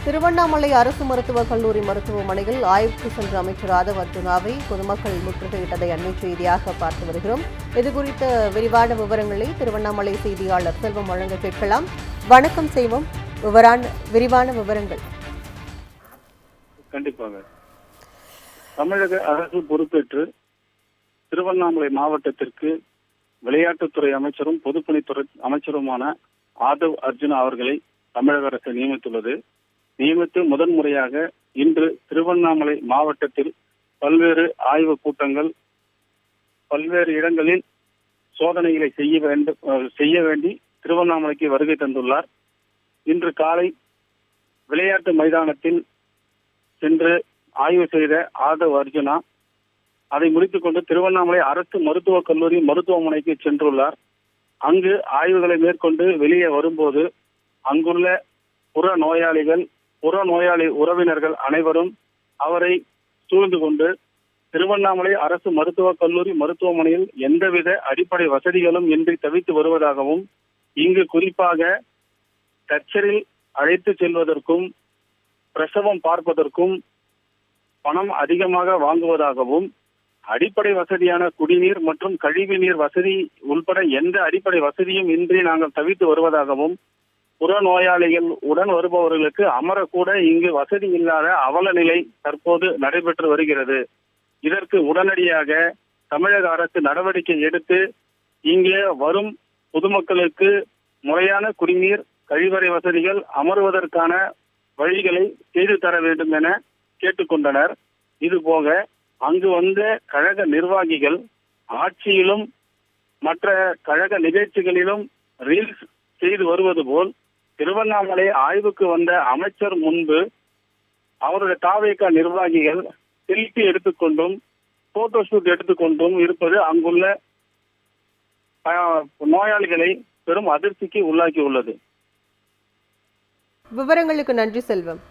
திருவண்ணாமலை அரசு மருத்துவக் கல்லூரி மருத்துவமனையில் ஆய்வுக்கு சென்ற அமைச்சர் ஆதவ் அர்ஜுனாவை பொதுமக்கள் முற்றுகையிட்டதை அண்மை செய்தியாக பார்த்து வருகிறோம். இதுகுறித்த விரிவான விவரங்களை திருவண்ணாமலை செய்தியாளர் செல்வம் வழங்க கேட்கலாம். வணக்கம் செல்வம், விரிவான விவரங்கள். கண்டிப்பாக தமிழக அரசு பொறுப்பேற்று திருவண்ணாமலை மாவட்டத்திற்கு விளையாட்டுத்துறை அமைச்சரும் பொதுப்பணித்துறை அமைச்சருமான ஆதவ் அர்ஜுனா அவர்களை தமிழக அரசு நியமித்துள்ளது. நியமித்து முதன்முறையாக இன்று திருவண்ணாமலை மாவட்டத்தில் பல்வேறு ஆய்வு கூட்டங்கள், பல்வேறு இடங்களில் சோதனைகளை செய்ய வேண்டி திருவண்ணாமலைக்கு வருகை தந்துள்ளார். இன்று காலை விளையாட்டு மைதானத்தில் சென்று ஆய்வு செய்த ஆதவ் அர்ஜுனா அதை முடித்துக் கொண்டு திருவண்ணாமலை அரசு மருத்துவக் கல்லூரி மருத்துவமனைக்கு சென்றுள்ளார். அங்கு ஆய்வுகளை மேற்கொண்டு வெளியே வரும்போது அங்குள்ள புற நோயாளி உறவினர்கள் அனைவரும் அவரை சூழ்ந்து கொண்டு திருவண்ணாமலை அரசு மருத்துவக் கல்லூரி மருத்துவமனையில் எந்தவித அடிப்படை வசதிகளும் இன்றி தவித்து வருவதாகவும், இங்கு குறிப்பாக தச்சரில் அழைத்து செல்வதற்கும் பிரசவம் பார்ப்பதற்கும் பணம் அதிகமாக வாங்குவதாகவும், அடிப்படை வசதியான குடிநீர் மற்றும் கழிவு நீர் வசதி உள்பட எந்த அடிப்படை வசதியும் இன்றி நாங்கள் தவித்து வருவதாகவும், புறநோயாளிகள் உடன் வருபவர்களுக்கு அமரக்கூட இங்கு வசதி இல்லாத அவல நிலை தற்போது நடைபெற்று வருகிறது. இதற்கு உடனடியாக தமிழக அரசு நடவடிக்கை எடுத்து இங்கே வரும் பொதுமக்களுக்கு முறையான குடிநீர், கழிவறை வசதிகள், அமர்வதற்கான வழிகளை செய்து தர வேண்டும் என கேட்டுக்கொண்டனர். இதுபோக அங்கு வந்த கழக நிர்வாகிகள் ஆட்சியிலும் மற்ற கழக நிகழ்ச்சிகளிலும் ரீல்ஸ் செய்து வருவது போல் திருவண்ணாமலை ஆய்வுக்கு வந்த அமைச்சர் முன்பு அவருடைய தாவேகா நிர்வாகிகள் செல்ஃபி எடுத்துக்கொண்டும் போட்டோ ஷூட் எடுத்துக்கொண்டும் இருப்பது அங்குள்ள நோயாளிகளை பெரும் அதிர்ச்சிக்கு உள்ளாக்கி உள்ளது. விவரங்களுக்கு நன்றி செல்வம்.